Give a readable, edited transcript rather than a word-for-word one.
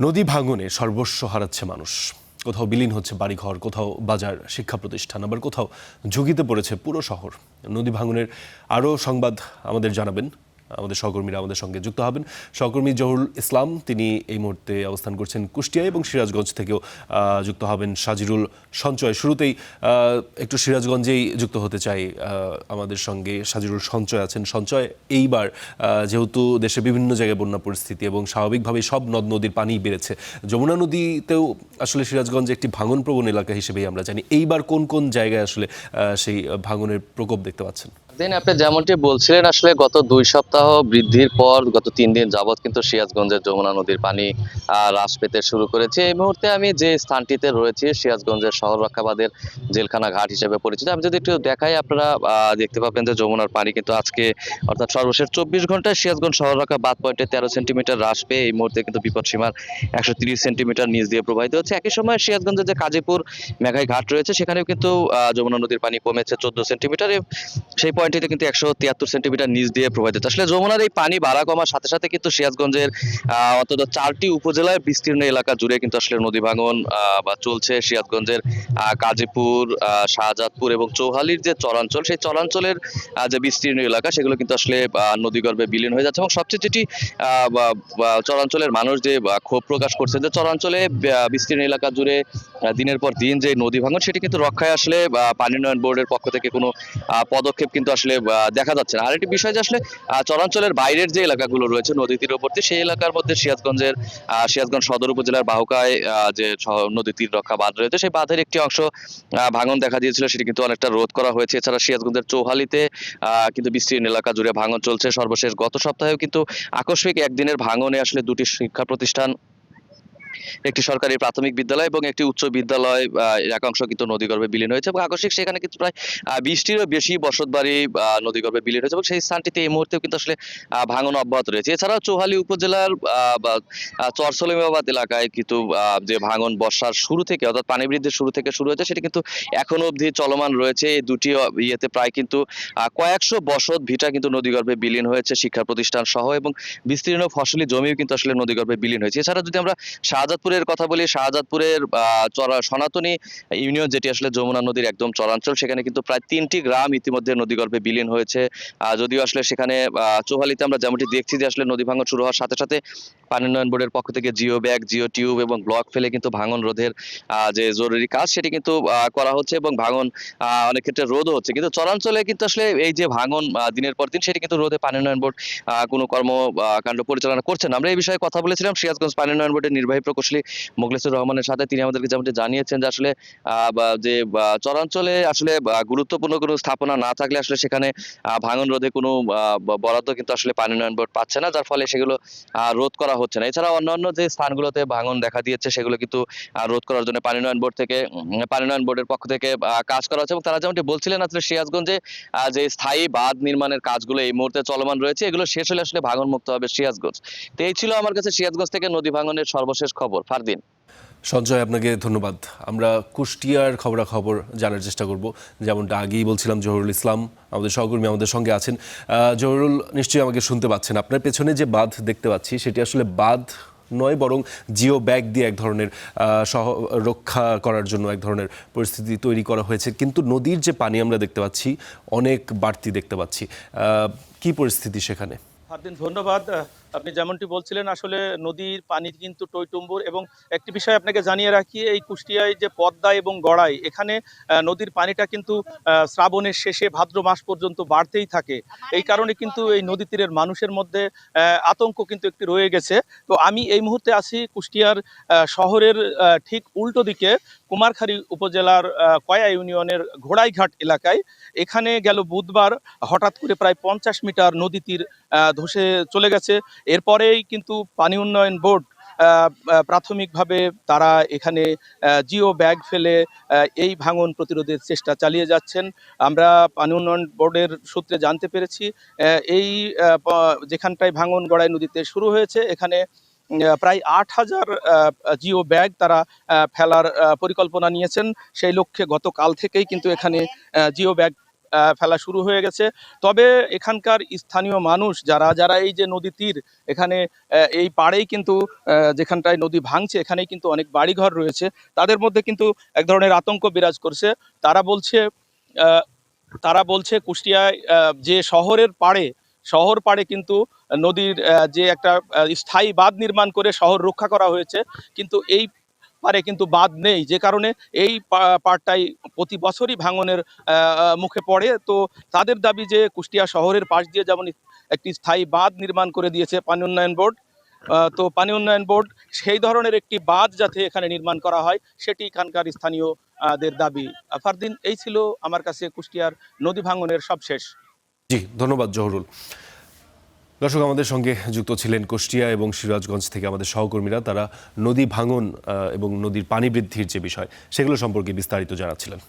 নদী ভাঙনে সর্বস্ব হারাচ্ছে মানুষ। কোথাও বিলীন হচ্ছে বাড়িঘর, কোথাও বাজার, শিক্ষা প্রতিষ্ঠান, আবার কোথাও ঝুঁকিতে পড়েছে পুরো শহর। নদী ভাঙনের আরও সংবাদ আমাদের জানাবেন আমাদের সহকর্মীরা আমাদের সঙ্গে যুক্ত হবেন। সহকর্মী জহুরুল ইসলাম, তিনি এই মুহূর্তে অবস্থান করছেন কুষ্টিয়া, এবং সিরাজগঞ্জ থেকেও যুক্ত হবেন সাজিরুল সঞ্চয়। শুরুতেই একটু সিরাজগঞ্জেই যুক্ত হতে চাই। আমাদের সঙ্গে সাজিরুল সঞ্চয় আছেন। সঞ্চয়, এইবার যেহেতু দেশে বিভিন্ন জায়গায় বন্যা পরিস্থিতি এবং স্বাভাবিকভাবেই সব নদ নদীর পানি বেড়েছে, যমুনা নদীতেও আসলে সিরাজগঞ্জ একটি ভাঙনপ্রবণ এলাকা হিসেবেই আমরা জানি। এইবার কোন কোন জায়গায় আসলে সেই ভাঙনের প্রকোপ দেখতে পাচ্ছেন? আপনি যেমনটি বলছিলেন, আসলে গত 2 সপ্তাহ বৃদ্ধির পর গত 3 দিন যাবৎ কিন্তু সিরাজগঞ্জের যমুনা নদীর পানি হ্রাস পেতে শুরু করেছে। এই মুহূর্তে আমি যে স্থানটিতে রয়েছি, সিরাজগঞ্জের শহর রক্ষাবাদের জেলখানা ঘাট হিসেবে পরিচিত। আমি যদি একটু দেখাই, আপনারা দেখতে পাবেন যে যমুনার পানি কিন্তু আজকে, অর্থাৎ সর্বশেষ 24 ঘন্টায় সিরাজগঞ্জ শহর রক্ষা বাঁধ পয়েন্টে 13 সেন্টিমিটার হ্রাস পেয়ে এই মুহূর্তে কিন্তু বিপদসীমার 130 সেন্টিমিটার নিচ দিয়ে প্রবাহিত হচ্ছে। একই সময় সিরাজগঞ্জের যে কাজীপুর মেঘাই ঘাট রয়েছে, সেখানেও কিন্তু যমুনা নদীর পানি কমেছে 14 সেন্টিমিটার। সেই পয়েন্টটিতে কিন্তু 173 সেন্টিমিটার নিচ দিয়ে প্রবাহিত হচ্ছে। আসলে যমুনার এই পানি বাড়া কমার সাথে সাথে কিন্তু সিরাজগঞ্জের অন্তত 4টি উপজেলায় বিস্তীর্ণ এলাকা জুড়ে কিন্তু আসলে নদী ভাঙন বা চলছে। সিরাজগঞ্জের কাজীপুর, শাহজাদপুর এবং চৌহালির যে চরাঞ্চল, সেই চরাঞ্চলের যে বিস্তীর্ণ এলাকা, সেগুলো কিন্তু আসলে নদীগর্ভে বিলীন হয়ে যাচ্ছে। এবং সবচেয়ে যেটি চরাঞ্চলের মানুষ যে ক্ষোভ প্রকাশ করছে, যে চরাঞ্চলে বিস্তীর্ণ এলাকা জুড়ে দিনের পর দিন যে নদী ভাঙন, সেটি কিন্তু রক্ষায় আসলে পানি উন্নয়ন বোর্ডের পক্ষ থেকে কোনো পদক্ষেপ কিন্তু আসলে দেখা যাচ্ছে না। আরেকটি বিষয় যে আসলে চরাঞ্চলের বাইরের যে এলাকাগুলো রয়েছে নদী তীরবর্তী, সেই এলাকার মধ্যে সিরাজগঞ্জ সদর উপজেলার বাহুকায় যে নদী তীর রক্ষা বাঁধ রয়েছে, সেই বাঁধের একটি অংশ ভাঙন দেখা দিয়েছিল, সেটি কিন্তু অনেকটা রোধ করা হয়েছে। এছাড়া সিরাজগঞ্জের চৌহালিতে কিন্তু বিস্তীর্ণ এলাকা জুড়ে ভাঙন চলছে। সর্বশেষ গত সপ্তাহেও কিন্তু আকস্মিক একদিনের ভাঙনে আসলে 2টি শিক্ষা প্রতিষ্ঠান, একটি সরকারি প্রাথমিক বিদ্যালয় এবং একটি উচ্চ বিদ্যালয় একাংশ কিন্তু নদীগর্ভে বিলীন হয়েছে। এবং আকস্মিক সেখানে কিন্তু প্রায় 20টিরও বেশি বসতবাড়ি নদীগর্ভে বিলীন হয়েছে, এবং সেই স্থানটিতে এই মুহূর্তেও কিন্তু আসলে ভাঙন অব্যাহত রয়েছে। এছাড়াও চৌহালি উপজেলার চরসলিমাবাদ এলাকায় কিন্তু যে ভাঙন বর্ষার শুরু থেকে, অর্থাৎ পানি বৃদ্ধির শুরু থেকে শুরু হয়েছে, সেটি কিন্তু এখনো অবধি চলমান রয়েছে। এই দুটি ইয়েতে প্রায় কিন্তু কয়েকশো বসত ভিটা কিন্তু নদীগর্ভে বিলীন হয়েছে, শিক্ষা প্রতিষ্ঠান সহ, এবং বিস্তীর্ণ ফসলি জমিও কিন্তু আসলে নদীগর্ভে বিলীন হয়েছে। এছাড়া যদি আমরা শাহজাদপুরের কথা বলি, শাহজাদপুরের সনাতনী ইউনিয়ন, যেটি আসলে যমুনা নদীর একদম চরাঞ্চল, সেখানে কিন্তু প্রায় 3টি গ্রাম ইতিমধ্যে নদীগর্ভে বিলীন হয়েছে। যদিও আসলে সেখানে চৌহালিতে আমরা যেমনটি দেখছি যে আসলে নদী ভাঙন শুরু হওয়ার সাথে সাথে পানি উন্নয়ন বোর্ডের পক্ষ থেকে জিও ব্যাগ, জিও টিউব এবং ব্লক ফেলে কিন্তু ভাঙন রোধের যে জরুরি কাজ, সেটি কিন্তু করা হচ্ছে, এবং ভাঙন অনেক ক্ষেত্রে রোধও হচ্ছে। কিন্তু চরাঞ্চলে কিন্তু আসলে এই যে ভাঙন দিনের পর দিন, সেটি কিন্তু রোধে পানি উন্নয়ন বোর্ড কোনো কর্মকাণ্ড পরিচালনা করছে না। আমরা এই বিষয়ে কথা বলেছিলাম সিরাজগঞ্জ পানি উন্নয়ন বোর্ডের নির্বাহী প্রকৌশলী মোখলেসুর রহমানের সাথে। তিনি আমাদেরকে যেমনটি জানিয়েছেন যে আসলে চরাঞ্চলে আসলে গুরুত্বপূর্ণ কোনো স্থাপনা না থাকলে আসলে সেখানে ভাঙন রোধে কোনো বরাদ্দ কিন্তু আসলে পানি উন্নয়ন বোর্ড পাচ্ছে না, যার ফলে সেগুলো রোধ করা হচ্ছে না। এছাড়া অন্যান্য যে স্থানগুলোতে ভাঙন দেখা দিয়েছে, সেগুলো কিন্তু রোধ করার জন্য পানি উন্নয়ন বোর্ডের পক্ষ থেকে কাজ করা হচ্ছে। এবং তারা যেমনটি বলছিলেন, আসলে সিরাজগঞ্জে যে স্থায়ী বাঁধ নির্মাণের কাজগুলো এই মুহূর্তে চলমান রয়েছে, এগুলো শেষ হলে আসলে ভাঙন মুক্ত হবে সিরাজগঞ্জ। তো এই ছিল আমার কাছে সিরাজগঞ্জ থেকে নদী ভাঙনের সর্বশেষ খবর। ফারদিন। সঞ্জয়, আপনাকে ধন্যবাদ। আমরা কুষ্টিয়ার খবরাখবর জানার চেষ্টা করব। যেমনটা আগেই বলছিলাম, জহুরুল ইসলাম আমাদের সহকর্মী আমাদের সঙ্গে আছেন। জহুরুল, নিশ্চয়ই আমাকে শুনতে পাচ্ছেন। আপনার পেছনে যে বাঁধ দেখতে পাচ্ছি, সেটি আসলে বাঁধ নয়, বরং জিও ব্যাগ দিয়ে এক ধরনের রক্ষা করার জন্য এক ধরনের পরিস্থিতি তৈরি করা হয়েছে। কিন্তু নদীর যে পানি আমরা দেখতে পাচ্ছি, অনেক বাড়তি দেখতে পাচ্ছি। কি পরিস্থিতি সেখানে? ফারদিন, ধন্যবাদ। আপনি যেমনটি বলছিলেন, আসলে নদীর পানি কিন্তু টইটুম্বুর। এবং একটি বিষয় আপনাকে জানিয়ে রাখি, এই কুষ্টিয়ায় যে পদ্মা এবং গড়াই, এখানে নদীর পানিটা কিন্তু শ্রাবণের শেষে ভাদ্র মাস পর্যন্ত বাড়তেই থাকে। এই কারণে কিন্তু এই নদী তীরের মানুষের মধ্যে আতঙ্ক কিন্তু একটি রয়ে গেছে। তো আমি এই মুহূর্তে আছি কুষ্টিয়ার শহরের ঠিক উল্টো দিকে, কুমারখালী উপজেলার কয়া ইউনিয়নের ঘোড়াইঘাট এলাকায়। এখানে গেল বুধবার হঠাৎ করে প্রায় 50 মিটার নদী তীর ধসে চলে গেছে। এরপরেই কিন্তু পানি উন্নয়ন বোর্ড প্রাথমিকভাবে তারা এখানে জিও ব্যাগ ফেলে এই ভাঙন প্রতিরোধের চেষ্টা চালিয়ে যাচ্ছেন। আমরা পানি উন্নয়ন বোর্ডের সূত্রে জানতে পেরেছি, এই যেখানটায় ভাঙন গড়াই নদীতে শুরু হয়েছে, এখানে প্রায় 8,000 জিও ব্যাগ তারা ফেলার পরিকল্পনা নিয়েছেন। সেই লক্ষ্যে গতকাল থেকেই কিন্তু এখানে জিও ব্যাগ ফেলা শুরু হয়ে গেছে। তবে এখানকার স্থানীয় মানুষ যারা যারা এই যে নদী তীর এখানে এই পাড়েই কিন্তু যেখানটায় নদী ভাঙছে এখানেই কিন্তু অনেক বাড়িঘর রয়েছে, তাদের মধ্যে কিন্তু এক ধরনের আতঙ্ক বিরাজ করছে। তারা বলছে আহ, তারা বলছে কুষ্টিয়ায় যে শহর পাড়ে কিন্তু নদীর যে একটা স্থায়ী বাঁধ নির্মাণ করে শহর রক্ষা করা হয়েছে, কিন্তু এই পারে কিন্তু বাঁধ নেই, যে কারণে এই পাড়টাই প্রতি বছরই ভাঙনের মুখে পড়ে। তো তাদের দাবি যে কুষ্টিয়া শহরের পাশ দিয়ে যেমন একটি স্থায়ী বাঁধ নির্মাণ করে দিয়েছে পানি উন্নয়ন বোর্ড, তো পানি উন্নয়ন বোর্ড সেই ধরনের একটি বাঁধ যাতে এখানে নির্মাণ করা হয় সেটি এখানকার স্থানীয় দের দাবি। ফারদিন, এই ছিল আমার কাছে কুষ্টিয়ার নদী ভাঙনের সবশেষ। জি, ধন্যবাদ জহুরুল। দর্শক, আমাদের সঙ্গে যুক্ত ছিলেন কুষ্টিয়া এবং সিরাজগঞ্জ থেকে আমাদের সহকর্মীরা। তারা নদী ভাঙন এবং নদীর পানি বৃদ্ধির যে বিষয় সেগুলো সম্পর্কে বিস্তারিত জানাচ্ছিলেন।